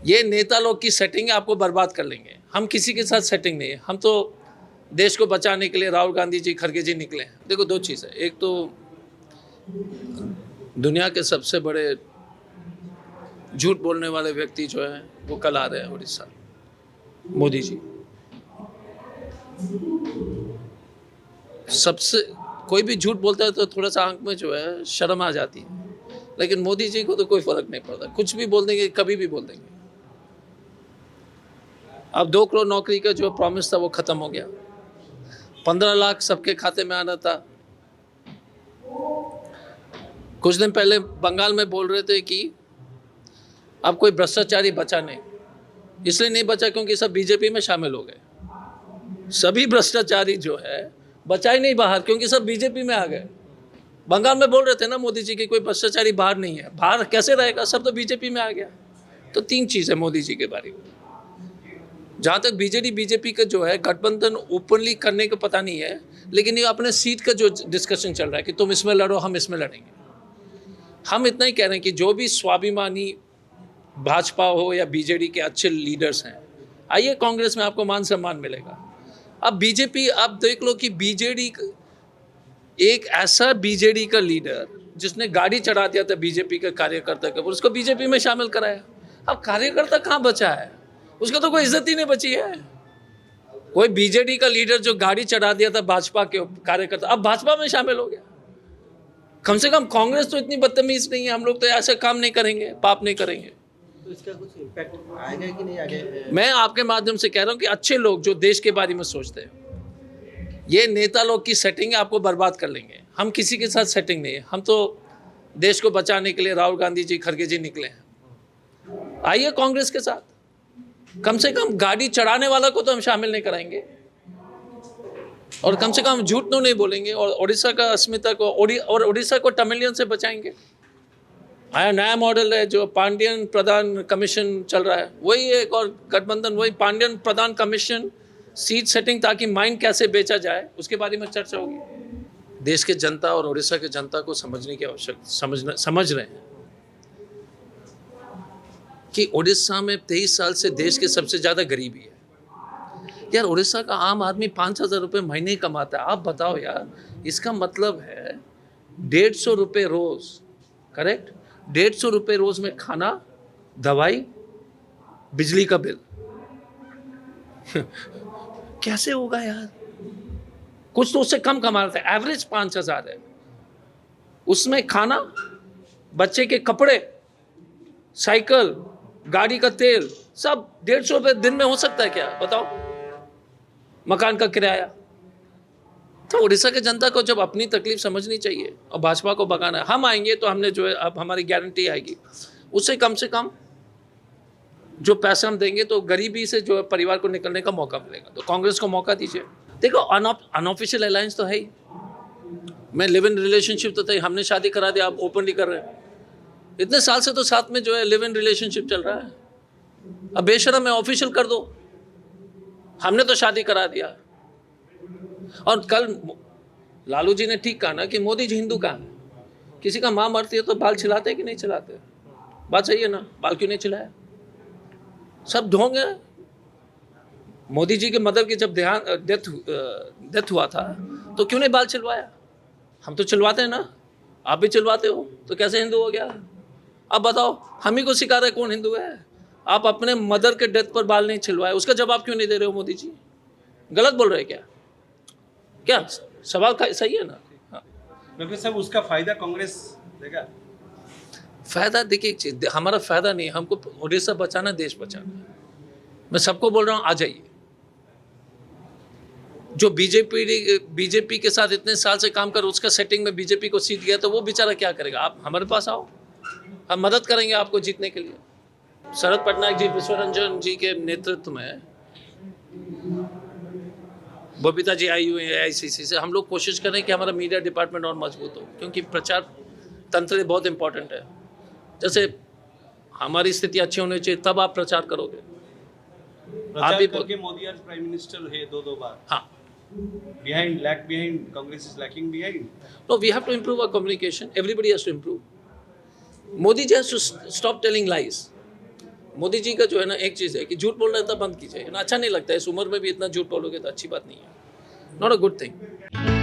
ये नेता लोग की सेटिंग है, आपको बर्बाद कर लेंगे। हम किसी के साथ सेटिंग नहीं है। हम तो देश को बचाने के लिए राहुल गांधी जी, खड़गे जी निकले हैं। देखो, दो चीज़ है। एक तो दुनिया के सबसे बड़े झूठ बोलने वाले व्यक्ति जो है वो कल आ रहे हैं उड़ीसा, मोदी जी। सबसे कोई भी झूठ बोलता है तो थोड़ा सा आंख में जो है शर्म आ जाती है, लेकिन मोदी जी को तो कोई फर्क नहीं पड़ता। कुछ भी बोल देंगे, कभी भी बोल देंगे। अब 2 करोड़ नौकरी का जो प्रॉमिस था वो खत्म हो गया। 15 लाख सबके खाते में आना था। कुछ दिन पहले बंगाल में बोल रहे थे कि अब कोई भ्रष्टाचारी बचा नहीं। इसलिए नहीं बचा क्योंकि सब बीजेपी में शामिल हो गए। सभी भ्रष्टाचारी जो है बचा ही नहीं बाहर, क्योंकि सब बीजेपी में आ गए। बंगाल में बोल रहे थे ना मोदी जी की कोई भ्रष्टाचारी बाहर नहीं है। बाहर कैसे रहेगा, सब तो बीजेपी में आ गया। तो 3 चीज़ है मोदी जी के बारे में। जहाँ तक बीजेपी का जो है गठबंधन ओपनली करने का पता नहीं है, लेकिन ये अपने सीट का जो डिस्कशन चल रहा है कि तुम इसमें लड़ो, हम इसमें लड़ेंगे। हम इतना ही कह रहे हैं कि जो भी स्वाभिमानी भाजपा हो या बीजेडी के अच्छे लीडर्स हैं, आइए कांग्रेस में, आपको मान सम्मान मिलेगा। अब बीजेपी, आप देख लो कि बीजेडी, एक ऐसा बीजेडी का लीडर जिसने गाड़ी चढ़ा दिया था बीजेपी के कार्यकर्ता के ऊपर, उसको बीजेपी में शामिल कराया। अब कार्यकर्ता कहाँ बचा है? उसका तो कोई इज्जत ही नहीं बची है। कोई बीजेडी का लीडर जो गाड़ी चढ़ा दिया था भाजपा के कार्यकर्ता, अब भाजपा में शामिल हो गया। कम से कम कांग्रेस तो इतनी बदतमीज नहीं है। हम लोग तो ऐसे काम नहीं करेंगे, पाप नहीं करेंगे। तो इसका कुछ इम्पैक्ट आएगा कि नहीं आगे? मैं आपके माध्यम से कह रहा हूं कि अच्छे लोग जो देश के बारे में सोचते हैं, ये नेता लोग की सेटिंग है, आपको बर्बाद कर लेंगे। हम किसी के साथ सेटिंग नहीं है। हम तो देश को बचाने के लिए राहुल गांधी जी, खड़गे जी निकले हैं। आइए कांग्रेस के साथ। कम से कम गाड़ी चढ़ाने वाला को तो हम शामिल नहीं कराएंगे, और कम से कम झूठ तो नहीं बोलेंगे, और उड़ीसा का अस्मिता को और उड़ीसा को तमिलियन से बचाएंगे। आया नया मॉडल है जो पांडियन प्रधान कमीशन चल रहा है, वही एक और गठबंधन, वही पांडियन प्रधान कमीशन, सीट सेटिंग, ताकि माइंड कैसे बेचा जाए उसके बारे में चर्चा होगी। देश के जनता और उड़ीसा के जनता को समझने की आवश्यकता, समझ रहे हैं कि उड़ीसा में 23 साल से देश के सबसे ज़्यादा गरीबी है। यार, उड़ीसा का आम आदमी 5,000 रुपये महीने कमाता है। आप बताओ यार, इसका मतलब है 150 रुपये रोज़, करेक्ट? 150 रुपये रोज़ में खाना, दवाई, बिजली का बिल। कैसे होगा यार? कुछ तो उससे कम कमा रहे थे। एवरेज 5,000 है, उसमें खाना, बच्चे के कपड़े, साइकिल, गाड़ी का तेल, सब 150 रुपये दिन में हो सकता है क्या? बताओ। मकान का किराया। तो उड़ीसा के जनता को जब अपनी तकलीफ समझनी चाहिए और भाजपा को भगाना है। हम आएंगे तो हमने जो है, अब हमारी गारंटी आएगी, उससे कम से कम जो पैसा हम देंगे तो गरीबी से जो है परिवार को निकलने का मौका मिलेगा। तो कांग्रेस को मौका दीजिए। देखो, अनऑफिशियल अलायंस तो है ही। मैं लिव इन रिलेशनशिप तो था ही, हमने शादी करा दिया, आप ओपनली कर रहे हैं। इतने साल से तो साथ में जो है लिव इन रिलेशनशिप चल रहा है। अब बेशरम है, ऑफिशियल कर दो। हमने तो शादी करा दिया। और कल लालू जी ने ठीक कहा ना कि मोदी जी हिंदू कहाँ है? किसी का माँ मरती है तो बाल छिलाते हैं कि नहीं छिलाते? बात सही है ना? बाल क्यों नहीं छिलाया? सब ढोंग है। मोदी जी के मदर की जब डेथ हुआ था तो क्यों नहीं बाल छिलवाया? हम तो छिलवाते हैं ना, आप भी छिलवाते हो, तो कैसे हिंदू हो गया? अब बताओ, हम ही को सिखा रहे कौन हिंदू है? आप अपने मदर के डेथ पर बाल नहीं छिलवाए, उसका जवाब क्यों नहीं दे रहे हो मोदी जी? गलत बोल रहे हैं क्या? क्या सवाल सही है ना? डॉक्टर साहब, उसका फायदा कांग्रेस देगा? फायदा देखिए, एक चीज, हमारा फायदा नहीं है। हमको उड़ीसा बचाना, देश बचाना। मैं सबको बोल रहा हूँ, आ जाइए। जो बीजेपी के साथ इतने साल से काम कर, उसका सेटिंग में बीजेपी को सीट गया तो वो बेचारा क्या करेगा? आप हमारे पास आओ, हम मदद करेंगे आपको जीतने के लिए। शरद पटनायक जी, विश्वरंजन जी के नेतृत्व में बबीता जी आई हुई है AICC से। हम लोग कोशिश करें कि हमारा मीडिया डिपार्टमेंट और मजबूत हो, क्योंकि प्रचार तंत्र बहुत इंपॉर्टेंट है। जैसे हमारी स्थिति अच्छी होनी चाहिए, तब आप प्रचार करोगे। आप भी करके मोदी आज प्राइम मिनिस्टर है दो बार। हाँ, behind Congress is lacking behind. No, we have to improve our communication. Everybody has to improve. Modi ji has to stop telling lies. Modi ji का जो है ना एक चीज़ है कि झूठ बोलना इतना बंद कीजिए ना, अच्छा नहीं लगता है, इस उम्र में भी इतना झूठ बोलोगे तो अच्छी बात नहीं है, नॉट अ गुड थिंग।